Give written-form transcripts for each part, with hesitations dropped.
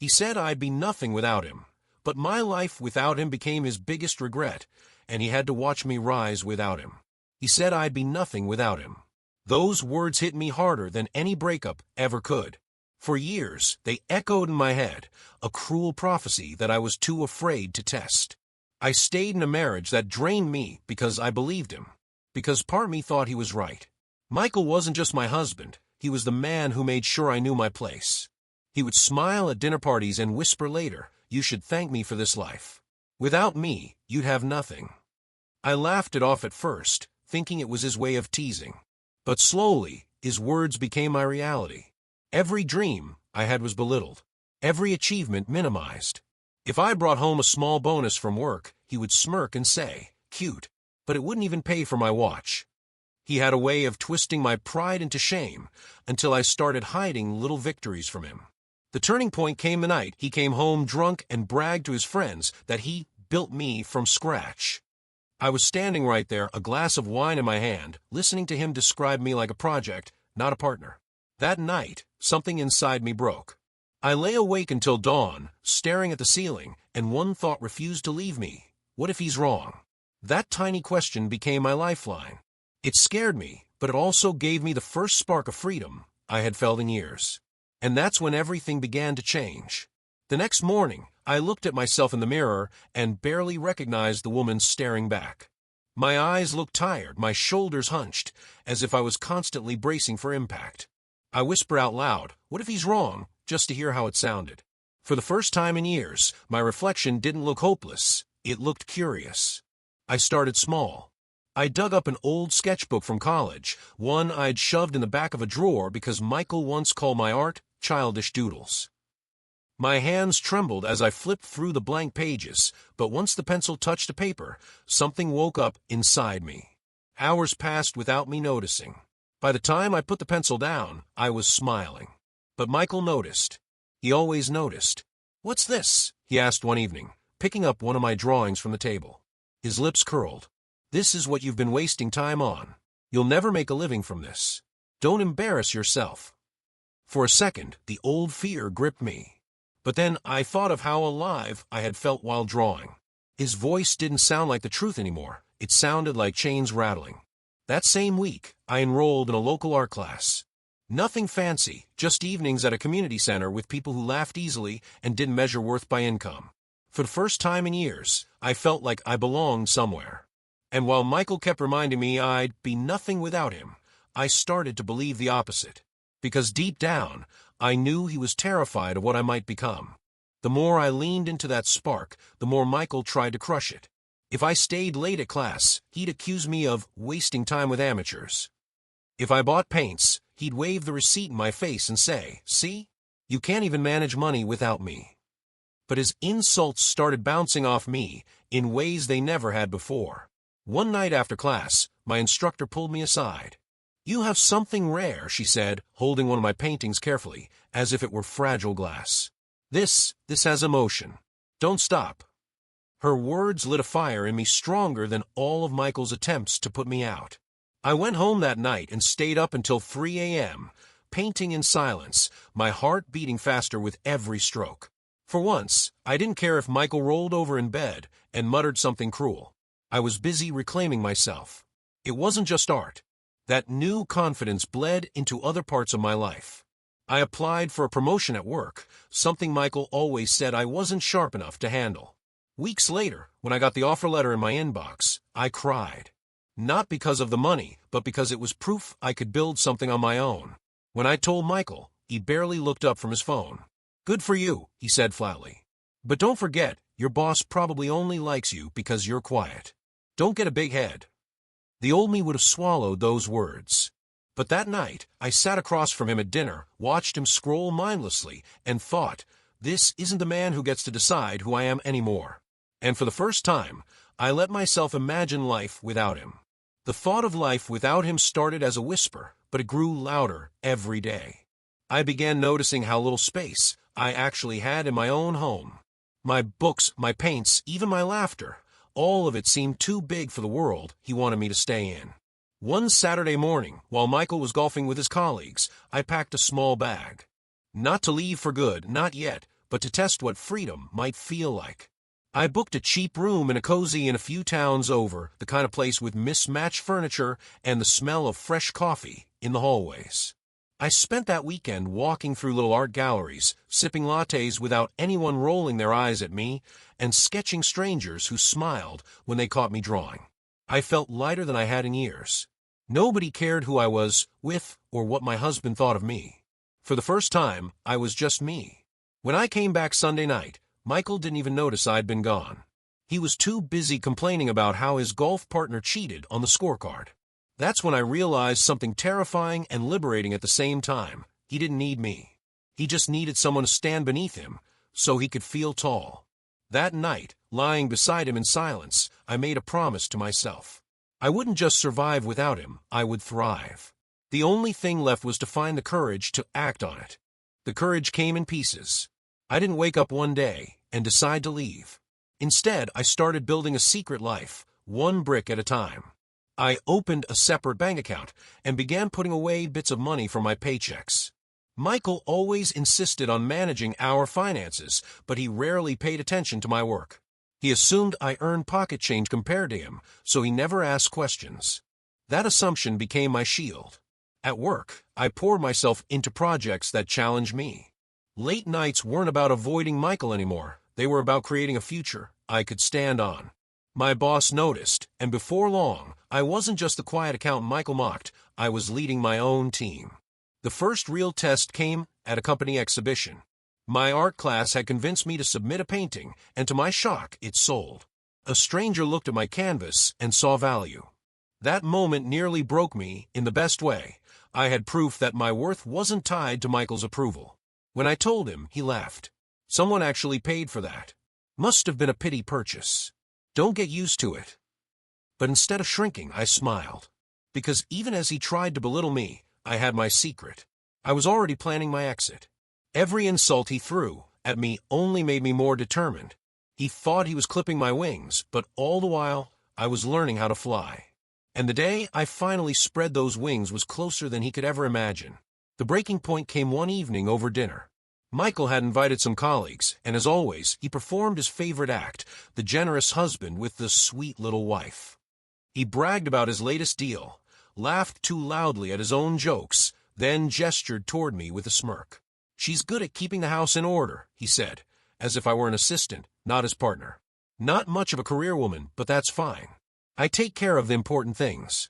He said I'd be nothing without him, but my life without him became his biggest regret, and he had to watch me rise without him. He said I'd be nothing without him. Those words hit me harder than any breakup ever could. For years, they echoed in my head, a cruel prophecy that I was too afraid to test. I stayed in a marriage that drained me because I believed him, because part of me thought he was right. Michael wasn't just my husband, he was the man who made sure I knew my place. He would smile at dinner parties and whisper later, "You should thank me for this life. Without me, you'd have nothing." I laughed it off at first, thinking it was his way of teasing. But slowly, his words became my reality. Every dream I had was belittled, every achievement minimized. If I brought home a small bonus from work, he would smirk and say, "Cute," but it wouldn't even pay for my watch. He had a way of twisting my pride into shame until I started hiding little victories from him. The turning point came the night he came home drunk and bragged to his friends that he built me from scratch. I was standing right there, a glass of wine in my hand, listening to him describe me like a project, not a partner. That night, something inside me broke. I lay awake until dawn, staring at the ceiling, and one thought refused to leave me. What if he's wrong? That tiny question became my lifeline. It scared me, but it also gave me the first spark of freedom I had felt in years. And that's when everything began to change. The next morning, I looked at myself in the mirror and barely recognized the woman staring back. My eyes looked tired, my shoulders hunched, as if I was constantly bracing for impact. I whispered out loud, "What if he's wrong?" just to hear how it sounded. For the first time in years, my reflection didn't look hopeless, it looked curious. I started small. I dug up an old sketchbook from college, one I'd shoved in the back of a drawer because Michael once called my art childish doodles. My hands trembled as I flipped through the blank pages, but once the pencil touched the paper, something woke up inside me. Hours passed without me noticing. By the time I put the pencil down, I was smiling. But Michael noticed. He always noticed. "What's this?" he asked one evening, picking up one of my drawings from the table. His lips curled. "This is what you've been wasting time on. You'll never make a living from this. Don't embarrass yourself." For a second, the old fear gripped me. But then I thought of how alive I had felt while drawing. His voice didn't sound like the truth anymore. It sounded like chains rattling. That same week, I enrolled in a local art class. Nothing fancy, just evenings at a community center with people who laughed easily and didn't measure worth by income. For the first time in years, I felt like I belonged somewhere. And while Michael kept reminding me I'd be nothing without him, I started to believe the opposite. Because deep down, I knew he was terrified of what I might become. The more I leaned into that spark, the more Michael tried to crush it. If I stayed late at class, he'd accuse me of wasting time with amateurs. If I bought paints, he'd wave the receipt in my face and say, "See? You can't even manage money without me." But his insults started bouncing off me in ways they never had before. One night after class, my instructor pulled me aside. "You have something rare," she said, holding one of my paintings carefully, as if it were fragile glass. This has emotion. Don't stop." Her words lit a fire in me stronger than all of Michael's attempts to put me out. I went home that night and stayed up until 3 a.m., painting in silence, my heart beating faster with every stroke. For once, I didn't care if Michael rolled over in bed and muttered something cruel. I was busy reclaiming myself. It wasn't just art. That new confidence bled into other parts of my life. I applied for a promotion at work, something Michael always said I wasn't sharp enough to handle. Weeks later, when I got the offer letter in my inbox, I cried. Not because of the money, but because it was proof I could build something on my own. When I told Michael, he barely looked up from his phone. "Good for you," he said flatly. "But don't forget, your boss probably only likes you because you're quiet. Don't get a big head." The old me would have swallowed those words. But that night, I sat across from him at dinner, watched him scroll mindlessly, and thought, this isn't the man who gets to decide who I am anymore. And for the first time, I let myself imagine life without him. The thought of life without him started as a whisper, but it grew louder every day. I began noticing how little space I actually had in my own home. My books, my paints, even my laughter, all of it seemed too big for the world he wanted me to stay in. One Saturday morning, while Michael was golfing with his colleagues, I packed a small bag. Not to leave for good, not yet, but to test what freedom might feel like. I booked a cheap room in a cozy inn a few towns over, the kind of place with mismatched furniture and the smell of fresh coffee in the hallways. I spent that weekend walking through little art galleries, sipping lattes without anyone rolling their eyes at me, and sketching strangers who smiled when they caught me drawing. I felt lighter than I had in years. Nobody cared who I was with or what my husband thought of me. For the first time, I was just me. When I came back Sunday night, Michael didn't even notice I'd been gone. He was too busy complaining about how his golf partner cheated on the scorecard. That's when I realized something terrifying and liberating at the same time. He didn't need me. He just needed someone to stand beneath him so he could feel tall. That night, lying beside him in silence, I made a promise to myself. I wouldn't just survive without him, I would thrive. The only thing left was to find the courage to act on it. The courage came in pieces. I didn't wake up one day and decide to leave. Instead, I started building a secret life, one brick at a time. I opened a separate bank account and began putting away bits of money from my paychecks. Michael always insisted on managing our finances, but he rarely paid attention to my work. He assumed I earned pocket change compared to him, so he never asked questions. That assumption became my shield. At work, I poured myself into projects that challenged me. Late nights weren't about avoiding Michael anymore. They were about creating a future I could stand on. My boss noticed, and before long, I wasn't just the quiet accountant Michael mocked, I was leading my own team. The first real test came at a company exhibition. My art class had convinced me to submit a painting, and to my shock, it sold. A stranger looked at my canvas and saw value. That moment nearly broke me in the best way. I had proof that my worth wasn't tied to Michael's approval. When I told him, he laughed. Someone actually paid for that. Must have been a pity purchase. Don't get used to it. But instead of shrinking, I smiled. Because even as he tried to belittle me, I had my secret. I was already planning my exit. Every insult he threw at me only made me more determined. He thought he was clipping my wings, but all the while, I was learning how to fly. And the day I finally spread those wings was closer than he could ever imagine. The breaking point came one evening over dinner. Michael had invited some colleagues, and as always, he performed his favorite act, the generous husband with the sweet little wife. He bragged about his latest deal, laughed too loudly at his own jokes, then gestured toward me with a smirk. "She's good at keeping the house in order," he said, as if I were an assistant, not his partner. "Not much of a career woman, but that's fine. I take care of the important things."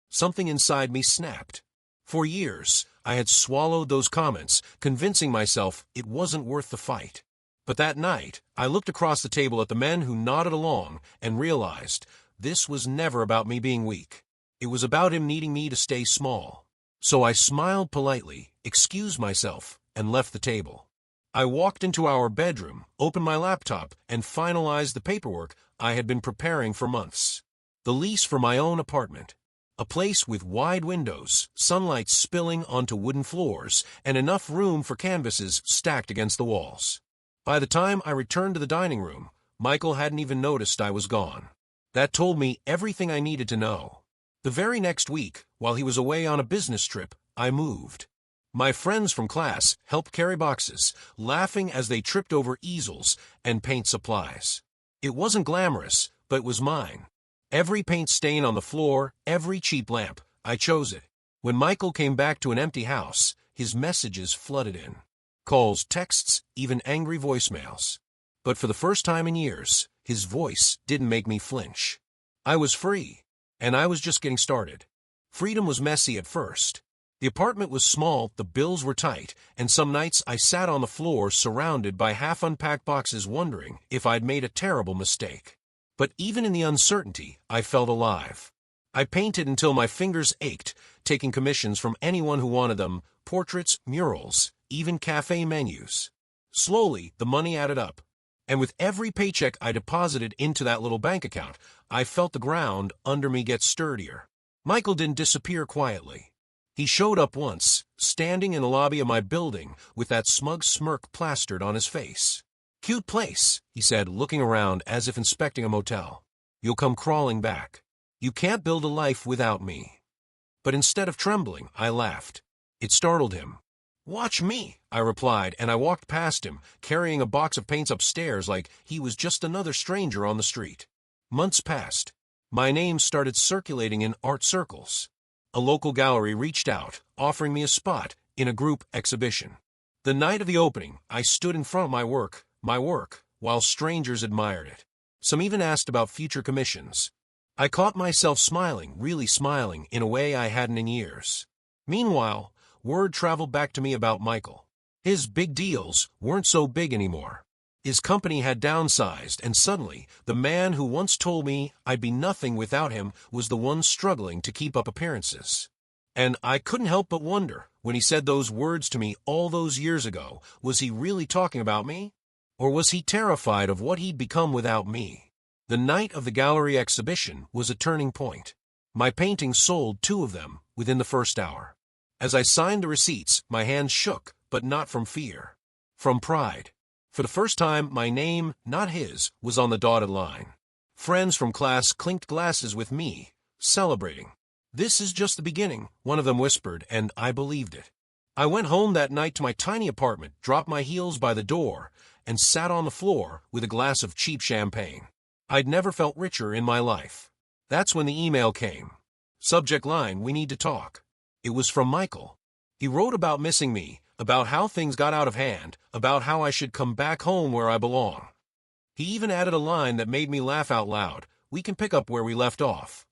Something inside me snapped. For years, I had swallowed those comments, convincing myself it wasn't worth the fight. But that night, I looked across the table at the men who nodded along and realized this was never about me being weak. It was about him needing me to stay small. So I smiled politely, excused myself, and left the table. I walked into our bedroom, opened my laptop, and finalized the paperwork I had been preparing for months. The lease for my own apartment. A place with wide windows, sunlight spilling onto wooden floors, and enough room for canvases stacked against the walls. By the time I returned to the dining room, Michael hadn't even noticed I was gone. That told me everything I needed to know. The very next week, while he was away on a business trip, I moved. My friends from class helped carry boxes, laughing as they tripped over easels and paint supplies. It wasn't glamorous, but it was mine. Every paint stain on the floor, every cheap lamp, I chose it. When Michael came back to an empty house, his messages flooded in. Calls, texts, even angry voicemails. But for the first time in years, his voice didn't make me flinch. I was free, and I was just getting started. Freedom was messy at first. The apartment was small, the bills were tight, and some nights I sat on the floor surrounded by half-unpacked boxes wondering if I'd made a terrible mistake. But even in the uncertainty, I felt alive. I painted until my fingers ached, taking commissions from anyone who wanted them, portraits, murals, even cafe menus. Slowly, the money added up. And with every paycheck I deposited into that little bank account, I felt the ground under me get sturdier. Michael didn't disappear quietly. He showed up once, standing in the lobby of my building with that smug smirk plastered on his face. "Cute place," he said, looking around as if inspecting a motel. "You'll come crawling back. You can't build a life without me." But instead of trembling, I laughed. It startled him. "Watch me," I replied, and I walked past him, carrying a box of paints upstairs like he was just another stranger on the street. Months passed. My name started circulating in art circles. A local gallery reached out, offering me a spot in a group exhibition. The night of the opening, I stood in front of my work, while strangers admired it. Some even asked about future commissions. I caught myself smiling, really smiling, in a way I hadn't in years. Meanwhile, word traveled back to me about Michael. His big deals weren't so big anymore. His company had downsized, and suddenly, the man who once told me I'd be nothing without him was the one struggling to keep up appearances. And I couldn't help but wonder, when he said those words to me all those years ago, was he really talking about me? Or was he terrified of what he'd become without me? The night of the gallery exhibition was a turning point. My paintings sold 2 of them within the first hour. As I signed the receipts, my hands shook, but not from fear. From pride. For the first time, my name, not his, was on the dotted line. Friends from class clinked glasses with me, celebrating. "This is just the beginning," one of them whispered, and I believed it. I went home that night to my tiny apartment, dropped my heels by the door, and sat on the floor with a glass of cheap champagne. I'd never felt richer in my life. That's when the email came. Subject line, "We need to talk." It was from Michael. He wrote about missing me, about how things got out of hand, about how I should come back home where I belong. He even added a line that made me laugh out loud: "We can pick up where we left off."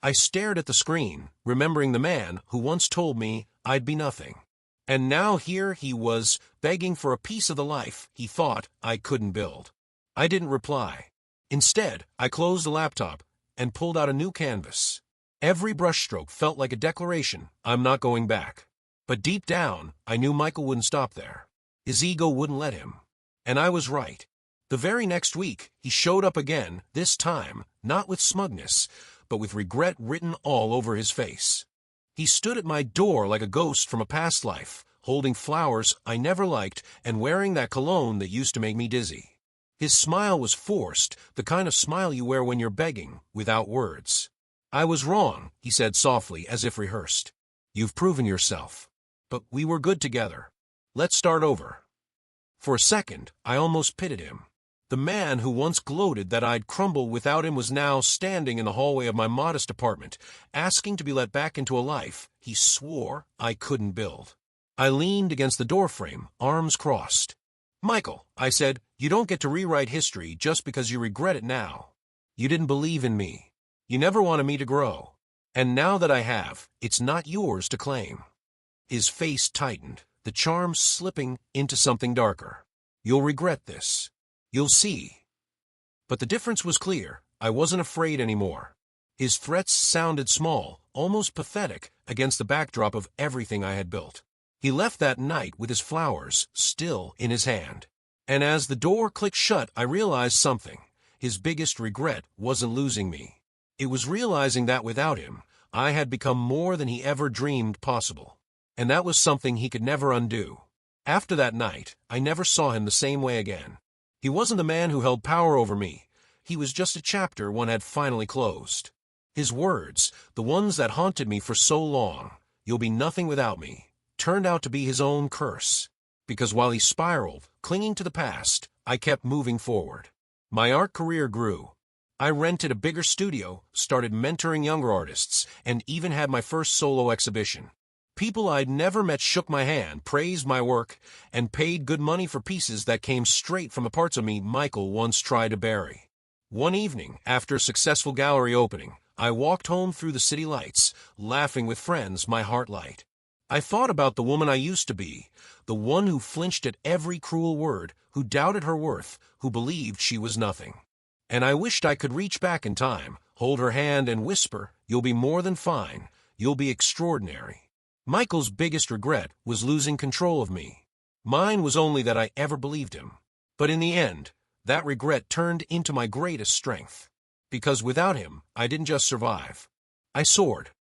I stared at the screen, remembering the man who once told me I'd be nothing. And now here he was, begging for a piece of the life he thought I couldn't build. I didn't reply. Instead, I closed the laptop and pulled out a new canvas. Every brushstroke felt like a declaration: I'm not going back. But deep down, I knew Michael wouldn't stop there. His ego wouldn't let him. And I was right. The very next week, he showed up again, this time, not with smugness, but with regret written all over his face. He stood at my door like a ghost from a past life, holding flowers I never liked and wearing that cologne that used to make me dizzy. His smile was forced, the kind of smile you wear when you're begging, without words. "I was wrong," he said softly, as if rehearsed. "You've proven yourself. But we were good together. Let's start over." For a second, I almost pitied him. The man who once gloated that I'd crumble without him was now standing in the hallway of my modest apartment, asking to be let back into a life he swore I couldn't build. I leaned against the doorframe, arms crossed. "Michael," I said, "you don't get to rewrite history just because you regret it now. You didn't believe in me. You never wanted me to grow. And now that I have, it's not yours to claim." His face tightened, the charm slipping into something darker. "You'll regret this. You'll see." But the difference was clear. I wasn't afraid anymore. His threats sounded small, almost pathetic, against the backdrop of everything I had built. He left that night with his flowers still in his hand. And as the door clicked shut, I realized something. His biggest regret wasn't losing me. It was realizing that without him, I had become more than he ever dreamed possible. And that was something he could never undo. After that night, I never saw him the same way again. He wasn't the man who held power over me. He was just a chapter one had finally closed. His words, the ones that haunted me for so long, "You'll be nothing without me," turned out to be his own curse. Because while he spiraled, clinging to the past, I kept moving forward. My art career grew. I rented a bigger studio, started mentoring younger artists, and even had my first solo exhibition. People I'd never met shook my hand, praised my work, and paid good money for pieces that came straight from the parts of me Michael once tried to bury. One evening, after a successful gallery opening, I walked home through the city lights, laughing with friends, my heart light. I thought about the woman I used to be, the one who flinched at every cruel word, who doubted her worth, who believed she was nothing. And I wished I could reach back in time, hold her hand and whisper, "You'll be more than fine. You'll be extraordinary." Michael's biggest regret was losing control of me. Mine was only that I ever believed him. But in the end, that regret turned into my greatest strength. Because without him, I didn't just survive. I soared.